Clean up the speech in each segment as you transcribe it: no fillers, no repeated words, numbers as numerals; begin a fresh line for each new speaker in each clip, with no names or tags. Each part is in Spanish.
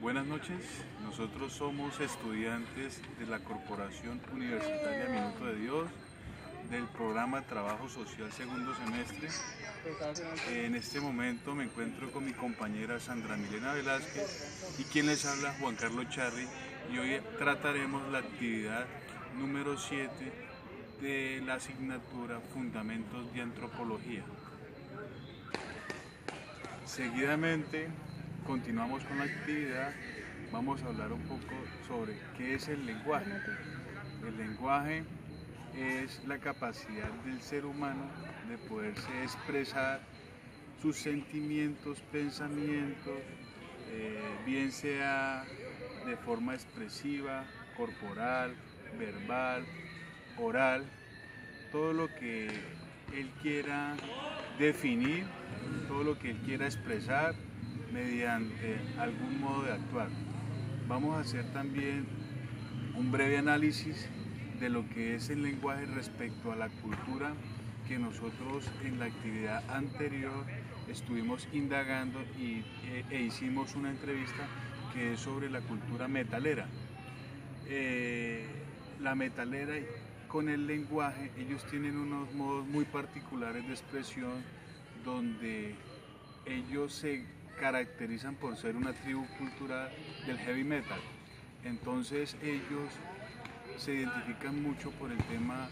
Buenas noches, nosotros somos estudiantes de la Corporación Universitaria Minuto de Dios, del programa Trabajo Social segundo semestre. En este momento me encuentro con mi compañera Sandra Milena Velázquez y quien les habla, Juan Carlos Charri, y hoy trataremos la actividad número 7 de la asignatura Fundamentos de Antropología. Seguidamente continuamos con la actividad, vamos a hablar un poco sobre qué es el lenguaje. El lenguaje es la capacidad del ser humano de poderse expresar sus sentimientos, pensamientos, bien sea de forma expresiva, corporal, verbal, oral, todo lo que él quiera definir, todo lo que él quiera expresar mediante algún modo de actuar. Vamos a hacer también un breve análisis de lo que es el lenguaje respecto a la cultura que nosotros en la actividad anterior estuvimos indagando e hicimos una entrevista que es sobre la cultura metalera. La metalera con el lenguaje, ellos tienen unos modos muy particulares de expresión donde ellos se caracterizan por ser una tribu cultural del heavy metal. Entonces ellos se identifican mucho por el tema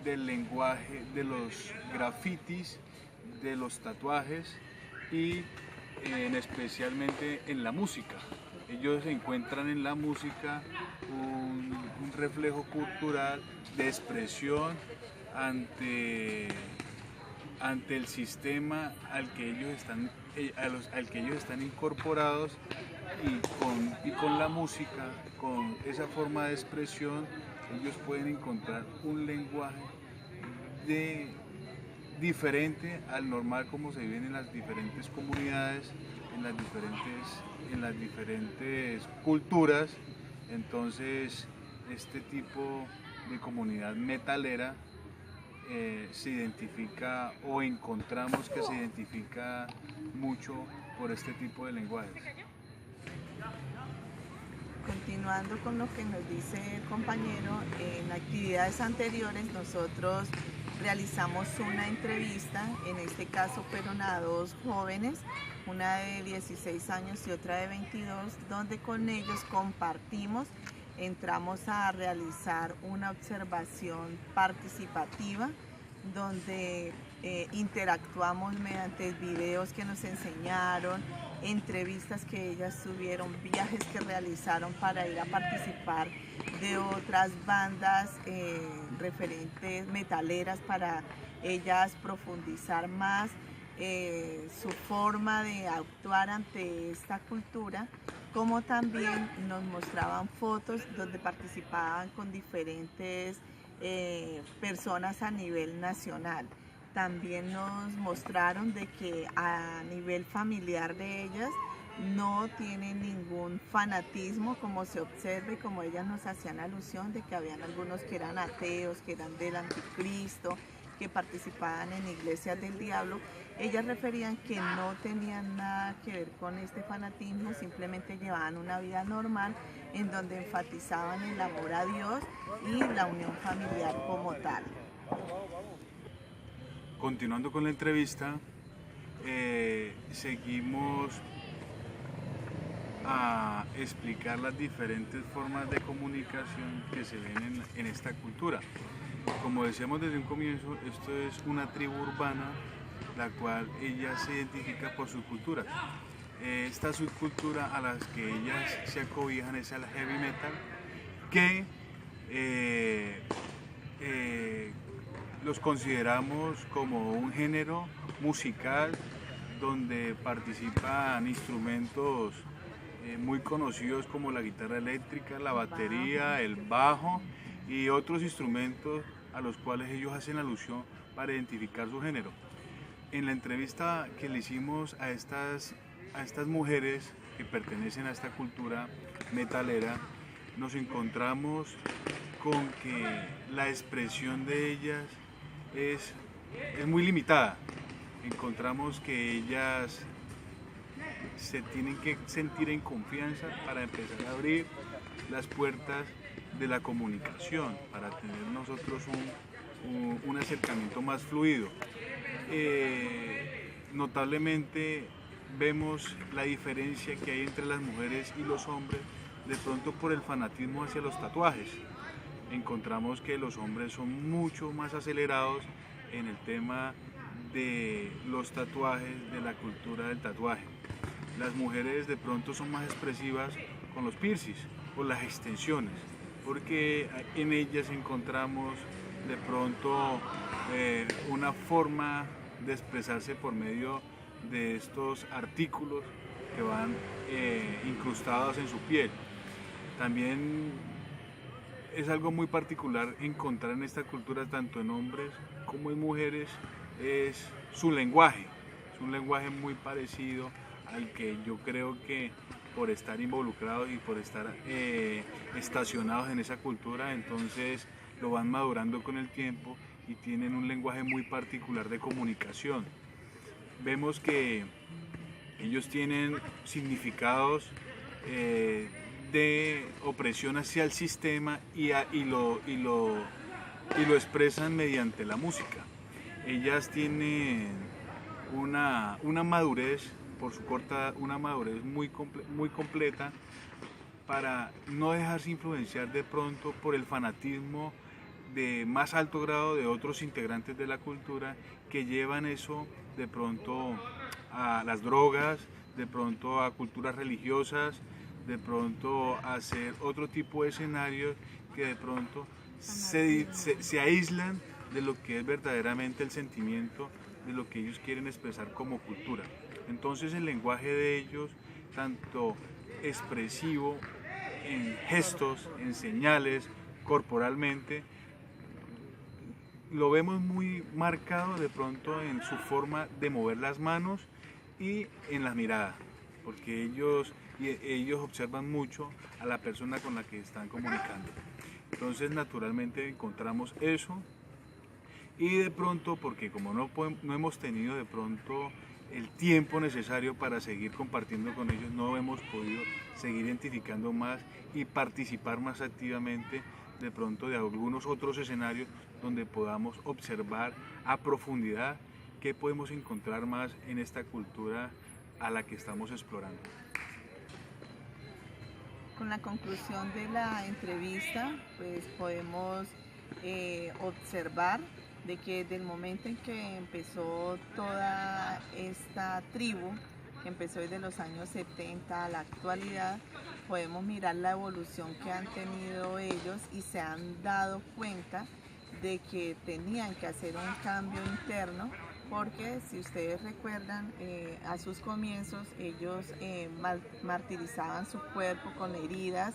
del lenguaje, de los grafitis, de los tatuajes y especialmente en la música. Ellos encuentran en la música un reflejo cultural de expresión ante el sistema al que ellos están incorporados y con la música, con esa forma de expresión, ellos pueden encontrar un lenguaje diferente al normal como se vive en las diferentes comunidades, en las diferentes culturas. Entonces, este tipo de comunidad metalera se identifica o encontramos que se identifica mucho por este tipo de lenguajes.
Continuando con lo que nos dice el compañero, en actividades anteriores nosotros realizamos una entrevista, en este caso fueron a dos jóvenes, una de 16 años y otra de 22, donde con ellos compartimos, entramos a realizar una observación participativa donde interactuamos mediante videos que nos enseñaron, entrevistas que ellas tuvieron, viajes que realizaron para ir a participar de otras bandas referentes metaleras para ellas profundizar más su forma de actuar ante esta cultura, como también nos mostraban fotos donde participaban con diferentes personas a nivel nacional. También nos mostraron de que a nivel familiar de ellas no tienen ningún fanatismo, como se observe, como ellas nos hacían alusión de que habían algunos que eran ateos, que eran del anticristo, que participaban en iglesias del diablo. Ellas referían que no tenían nada que ver con este fanatismo, simplemente llevaban una vida normal en donde enfatizaban el amor a Dios y la unión familiar como tal.
Continuando con la entrevista, seguimos a explicar las diferentes formas de comunicación que se ven en esta cultura. Como decíamos desde un comienzo, esto es una tribu urbana, la cual ella se identifica por su cultura. Esta subcultura a las que ellas se acobijan es al heavy metal, que los consideramos como un género musical donde participan instrumentos muy conocidos como la guitarra eléctrica, la batería, el bajo y otros instrumentos a los cuales ellos hacen alusión para identificar su género. En la entrevista que le hicimos a estas mujeres que pertenecen a esta cultura metalera, nos encontramos con que la expresión de ellas es muy limitada. Encontramos que ellas se tienen que sentir en confianza para empezar a abrir las puertas de la comunicación, para tener nosotros un acercamiento más fluido. Notablemente vemos la diferencia que hay entre las mujeres y los hombres, de pronto por el fanatismo hacia los tatuajes. Encontramos que los hombres son mucho más acelerados en el tema de los tatuajes, de la cultura del tatuaje. Las mujeres de pronto son más expresivas con los piercings o las extensiones, porque en ellas encontramos de pronto una forma de expresarse por medio de estos artículos que van incrustados en su piel. También es algo muy particular encontrar en esta cultura, tanto en hombres como en mujeres, es su lenguaje. Es un lenguaje muy parecido al que yo creo que por estar involucrados y por estar estacionados en esa cultura, entonces lo van madurando con el tiempo y tienen un lenguaje muy particular de comunicación. Vemos que ellos tienen significados de opresión hacia el sistema y lo expresan mediante la música. Ellas tienen una madurez, por su corta, una madurez muy completa, para no dejarse influenciar de pronto por el fanatismo de más alto grado de otros integrantes de la cultura, que llevan eso de pronto a las drogas, de pronto a culturas religiosas, de pronto a hacer otro tipo de escenarios que de pronto se aíslan de lo que es verdaderamente el sentimiento de lo que ellos quieren expresar como cultura. Entonces el lenguaje de ellos, tanto expresivo, en gestos, en señales, corporalmente, lo vemos muy marcado de pronto en su forma de mover las manos y en la mirada, porque ellos observan mucho a la persona con la que están comunicando. Entonces naturalmente encontramos eso, y de pronto, porque como no hemos tenido de pronto el tiempo necesario para seguir compartiendo con ellos, no hemos podido seguir identificando más y participar más activamente de pronto de algunos otros escenarios donde podamos observar a profundidad qué podemos encontrar más en esta cultura a la que estamos explorando.
Con la conclusión de la entrevista, pues podemos observar de que desde el momento en que empezó toda esta tribu, que empezó desde los años 70 a la actualidad, podemos mirar la evolución que han tenido ellos y se han dado cuenta de que tenían que hacer un cambio interno, porque si ustedes recuerdan, a sus comienzos ellos martirizaban su cuerpo con heridas,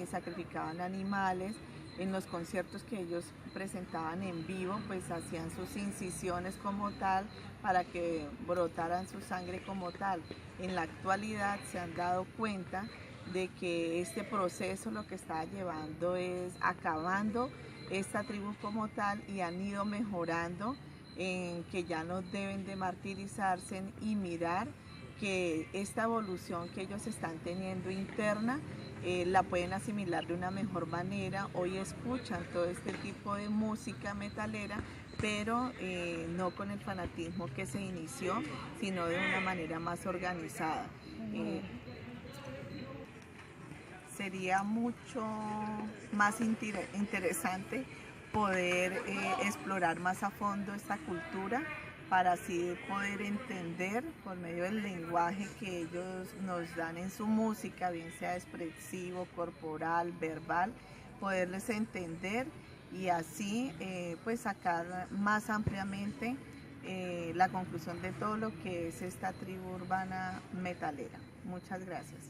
sacrificaban animales. En los conciertos que ellos presentaban en vivo, pues hacían sus incisiones como tal para que brotaran su sangre como tal. En la actualidad se han dado cuenta de que este proceso lo que está llevando es acabando esta tribu como tal, y han ido mejorando en que ya no deben de martirizarse y mirar que esta evolución que ellos están teniendo interna la pueden asimilar de una mejor manera. Hoy escuchan todo este tipo de música metalera, pero no con el fanatismo que se inició, sino de una manera más organizada. Sería mucho más interesante poder explorar más a fondo esta cultura, para así poder entender por medio del lenguaje que ellos nos dan en su música, bien sea expresivo, corporal, verbal, poderles entender y así pues sacar más ampliamente la conclusión de todo lo que es esta tribu urbana metalera. Muchas gracias.